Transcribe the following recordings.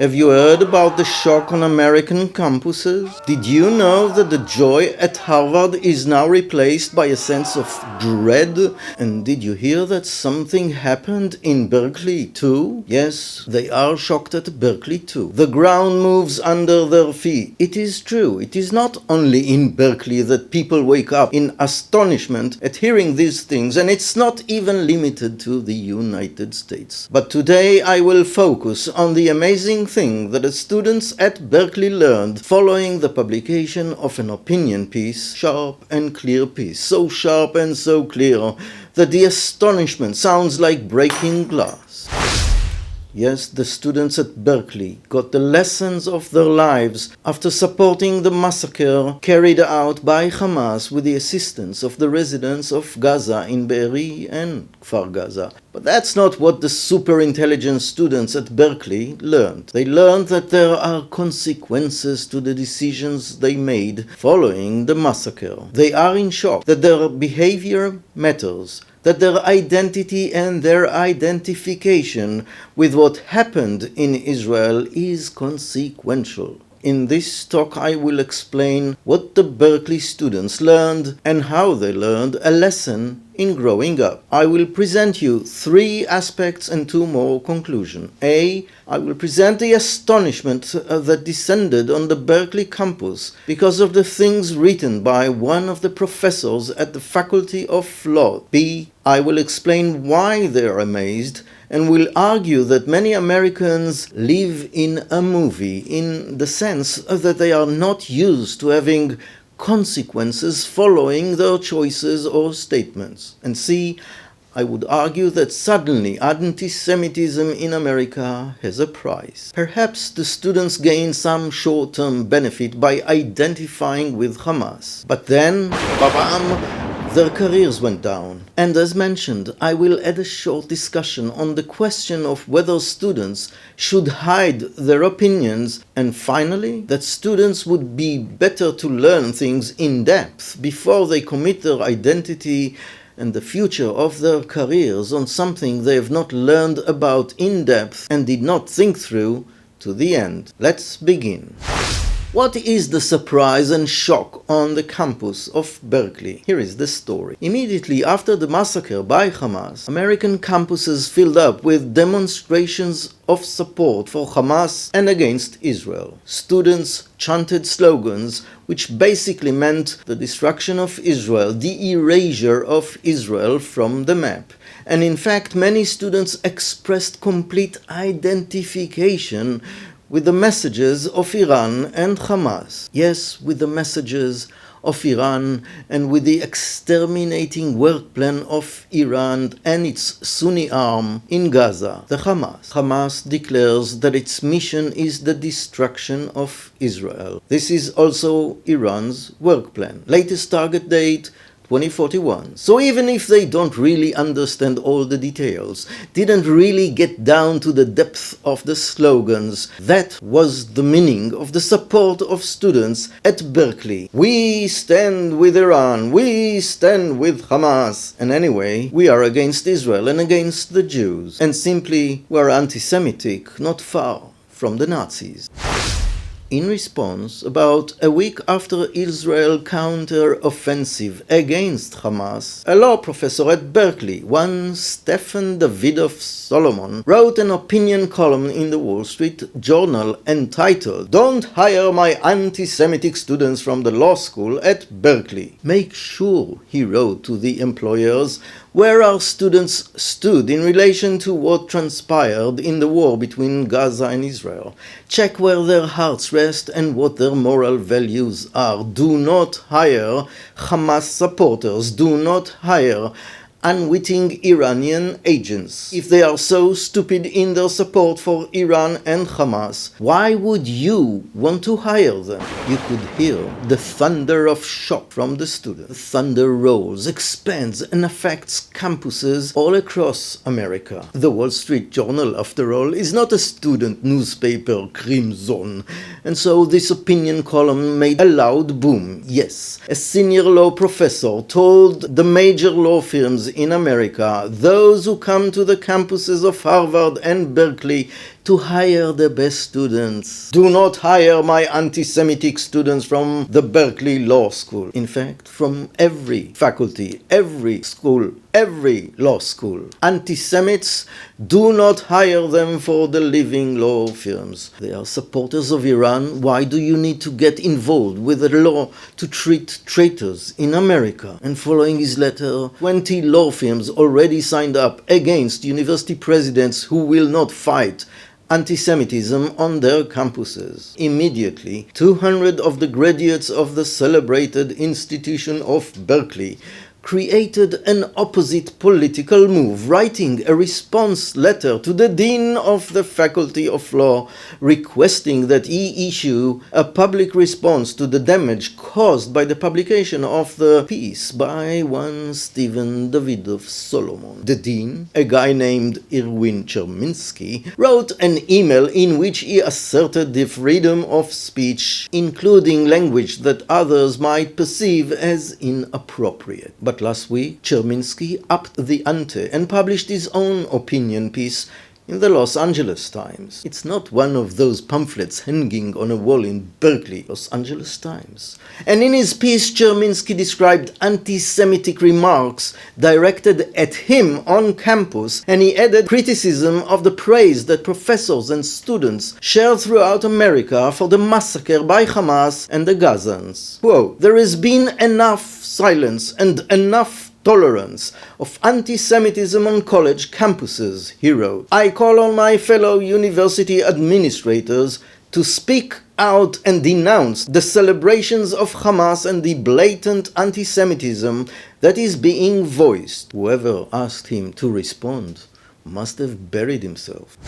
Have you heard about the shock on American campuses? Did you know that the joy at Harvard is now replaced by a sense of dread? And did you hear that something happened in Berkeley too? Yes, they are shocked at Berkeley too. The ground moves under their feet. It is true, it is not only in Berkeley that people wake up in astonishment at hearing these things, and it's not even limited to the United States. But today I will focus on the amazing thing that the students at Berkeley learned following the publication of an opinion piece, sharp and clear piece, so sharp and so clear that the astonishment sounds like breaking glass. Yes, the students at Berkeley got the lessons of their lives after supporting the massacre carried out by Hamas with the assistance of the residents of Gaza in Bebari and Kfar Gaza. But that's not what the super-intelligent students at Berkeley learned. They learned that there are consequences to the decisions they made following the massacre. They are in shock that their behavior matters, that their identity and their identification with what happened in Israel is consequential. In this talk I will explain what the Berkeley students learned and how they learned a lesson in growing up. I will present you 3 aspects and 2 more conclusions. A, I will present the astonishment that descended on the Berkeley campus because of the things written by one of the professors at the Faculty of Law. B, I will explain why they are amazed and will argue that many Americans live in a movie in the sense that they are not used to having consequences following their choices or statements. And C, I would argue that suddenly anti-Semitism in America has a price. Perhaps the students gain some short-term benefit by identifying with Hamas. But then, ba-bam, their careers went down. And as mentioned, I will add a short discussion on the question of whether students should hide their opinions, and finally, that students would be better to learn things in depth before they commit their identity and the future of their careers on something they have not learned about in depth and did not think through to the end. Let's begin. What is the surprise and shock on the campus of Berkeley? Here is the story. Immediately after the massacre by Hamas, American campuses filled up with demonstrations of support for Hamas and against Israel. Students chanted slogans which basically meant the destruction of Israel, the erasure of Israel from the map. And in fact, many students expressed complete identification with the messages of Iran and Hamas. Yes, with the messages of Iran and with the exterminating work plan of Iran and its Sunni arm in Gaza, the Hamas. Hamas declares that its mission is the destruction of Israel. This is also Iran's work plan. Latest target date 2041. So even if they don't really understand all the details, didn't really get down to the depth of the slogans, that was the meaning of the support of students at Berkeley. We stand with Iran, we stand with Hamas, and anyway, we are against Israel and against the Jews, and simply we are anti-Semitic, not far from the Nazis. In response, about a week after Israel's counter-offensive against Hamas, a law professor at Berkeley, one Stephen Davidoff Solomon, wrote an opinion column in the Wall Street Journal entitled, "Don't hire my anti-Semitic students from the law school at Berkeley." Make sure, he wrote to the employers, where our students stood in relation to what transpired in the war between Gaza and Israel. Check where their hearts rest and what their moral values are. Do not hire Hamas supporters. Do not hire unwitting Iranian agents. If they are so stupid in their support for Iran and Hamas, why would you want to hire them? You could hear the thunder of shock from the students. The thunder rolls, expands, and affects campuses all across America. The Wall Street Journal, after all, is not a student newspaper, Crimson, and so this opinion column made a loud boom. Yes, a senior law professor told the major law firms in America, those who come to the campuses of Harvard and Berkeley to hire the best students. Do not hire my anti-Semitic students from the Berkeley Law School. In fact, from every faculty, every school, every law school. Anti-Semites, do not hire them for the living law firms. They are supporters of Iran. Why do you need to get involved with a law to treat traitors in America? And following his letter, 20 law firms already signed up against university presidents who will not fight anti-Semitism on their campuses. Immediately, 200 of the graduates of the celebrated institution of Berkeley created an opposite political move, writing a response letter to the Dean of the Faculty of Law, requesting that he issue a public response to the damage caused by the publication of the piece by one Stephen Davidov Solomon. The Dean, a guy named Irwin Cherminsky, wrote an email in which he asserted the freedom of speech, including language that others might perceive as inappropriate. But last week, Cherminsky upped the ante and published his own opinion piece in the Los Angeles Times. It's not one of those pamphlets hanging on a wall in Berkeley, Los Angeles Times. And in his piece, Cherminsky described anti-Semitic remarks directed at him on campus, and he added criticism of the praise that professors and students share throughout America for the massacre by Hamas and the Gazans. Quote, "There has been enough silence and enough tolerance of anti-Semitism on college campuses," he wrote. "I call on my fellow university administrators to speak out and denounce the celebrations of Hamas and the blatant anti-Semitism that is being voiced." Whoever asked him to respond must have buried himself.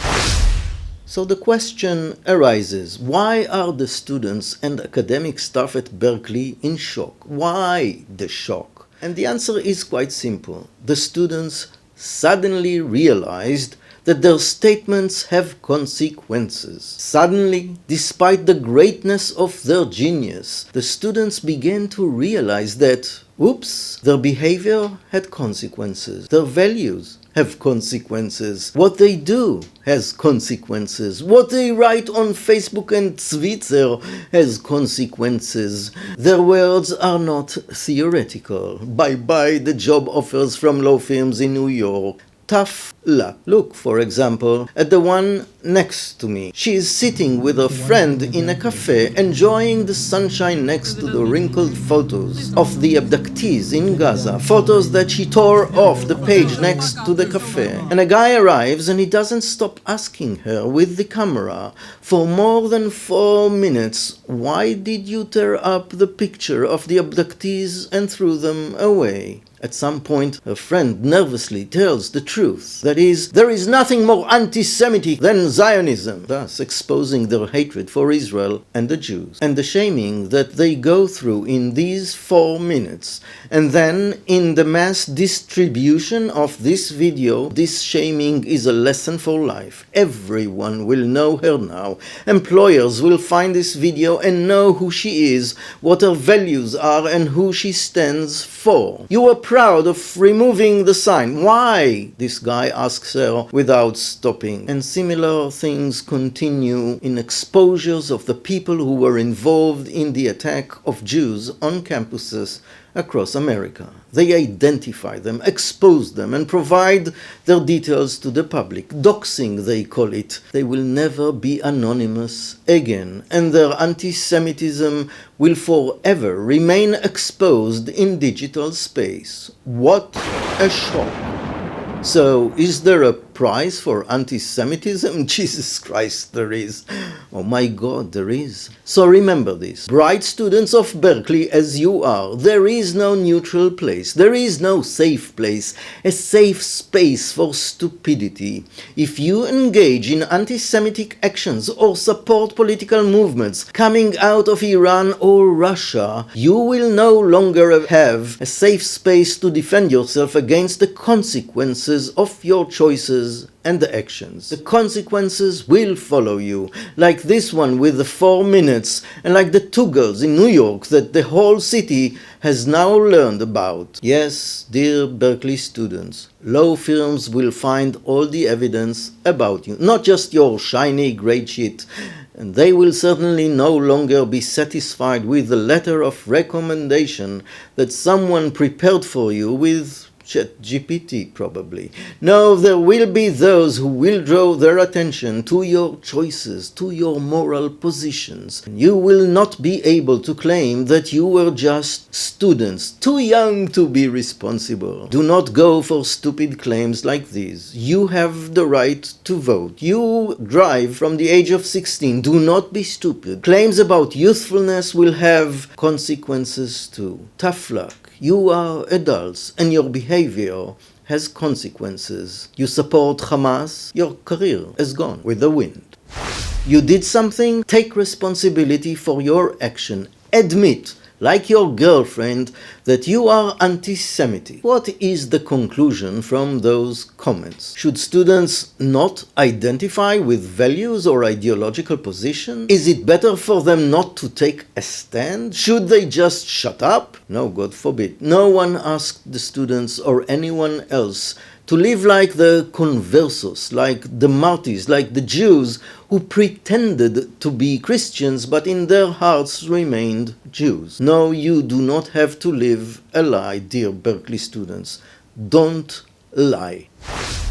So the question arises, why are the students and academic staff at Berkeley in shock? Why the shock? And the answer is quite simple. The students suddenly realized that their statements have consequences. Suddenly, despite the greatness of their genius, the students began to realize that, oops, their behavior had consequences. Their values have consequences. What they do has consequences. What they write on Facebook and Twitter has consequences. Their words are not theoretical. Bye-bye the job offers from law firms in New York. Tough luck. Look, for example, at the one next to me. She is sitting with a friend in a cafe, enjoying the sunshine next to the wrinkled photos of the abductees in Gaza, photos that she tore off the page next to the cafe. And a guy arrives and he doesn't stop asking her with the camera for more than 4 minutes, "Why did you tear up the picture of the abductees and threw them away?" At some point, her friend nervously tells the truth. That is, there is nothing more anti-Semitic than Zionism, thus exposing their hatred for Israel and the Jews, and the shaming that they go through in these 4 minutes. And then, in the mass distribution of this video, this shaming is a lesson for life. Everyone will know her now. Employers will find this video and know who she is, what her values are, and who she stands for. You are proud of removing the sign. Why? This guy asks her without stopping. And similar things continue in exposures of the people who were involved in the attack of Jews on campuses across America. They identify them, expose them, and provide their details to the public. Doxing, they call it. They will never be anonymous again, and their anti-Semitism will forever remain exposed in digital space. What a shock! So, is there a prize for anti-Semitism? Jesus Christ, there is. Oh my God, there is. So remember this. Bright students of Berkeley as you are, there is no neutral place. There is no safe place. A safe space for stupidity. If you engage in anti-Semitic actions or support political movements coming out of Iran or Russia, you will no longer have a safe space to defend yourself against the consequences of your choices ideas and the actions. The consequences will follow you, like this one with the 4 minutes, and like the 2 girls in New York that the whole city has now learned about. Yes, dear Berkeley students, law firms will find all the evidence about you, not just your shiny grade sheet, and they will certainly no longer be satisfied with the letter of recommendation that someone prepared for you with ChatGPT probably. No, there will be those who will draw their attention to your choices, to your moral positions. You will not be able to claim that you were just students, too young to be responsible. Do not go for stupid claims like these. You have the right to vote. You drive from the age of 16. Do not be stupid. Claims about youthfulness will have consequences too. Tough luck. You are adults and your behavior has consequences. You support Hamas, your career is gone with the wind. You did something, take responsibility for your action. Admit, like your girlfriend, that you are anti-Semitic. What is the conclusion from those comments? Should students not identify with values or ideological positions? Is it better for them not to take a stand? Should they just shut up? No, God forbid. No one asked the students or anyone else to live like the conversos, like the martyrs, like the Jews who pretended to be Christians but in their hearts remained Jews. No, you do not have to live a lie, dear Berkeley students. Don't lie.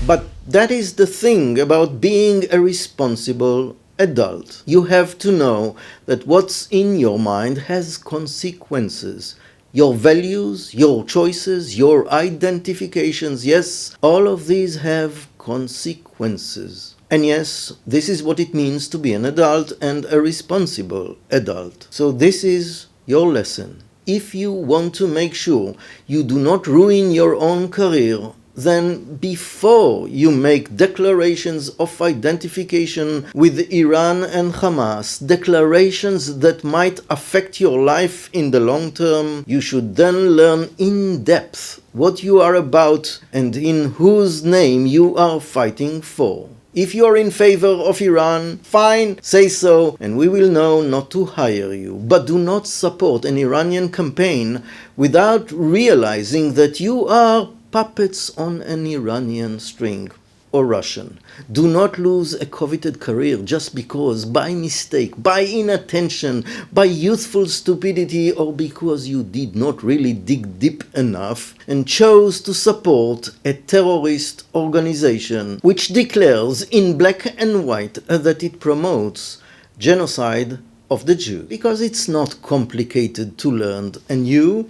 But that is the thing about being a responsible adult. You have to know that what's in your mind has consequences. Your values, your choices, your identifications, yes, all of these have consequences. And yes, this is what it means to be an adult and a responsible adult. So this is your lesson. If you want to make sure you do not ruin your own career, then before you make declarations of identification with Iran and Hamas, declarations that might affect your life in the long term, you should then learn in depth what you are about and in whose name you are fighting for. If you are in favor of Iran, fine, say so, and we will know not to hire you. But do not support an Iranian campaign without realizing that you are puppets on an Iranian string, or Russian. Do not lose a coveted career just because, by mistake, by inattention, by youthful stupidity, or because you did not really dig deep enough and chose to support a terrorist organization which declares in black and white that it promotes genocide of the Jews. Because it's not complicated to learn, and you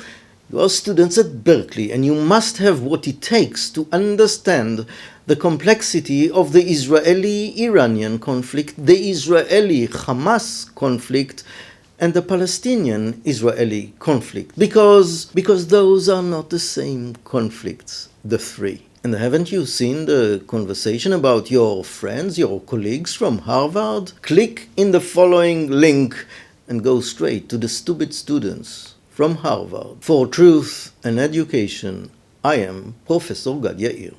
are students at Berkeley, and you must have what it takes to understand the complexity of the Israeli-Iranian conflict, the Israeli-Hamas conflict, and the Palestinian-Israeli conflict, because those are not the same conflicts, the three. And haven't you seen the conversation about your friends, your colleagues from Harvard? Click in the following link and go straight to the stupid students from Harvard. For truth and education, I am Professor Gad Yair.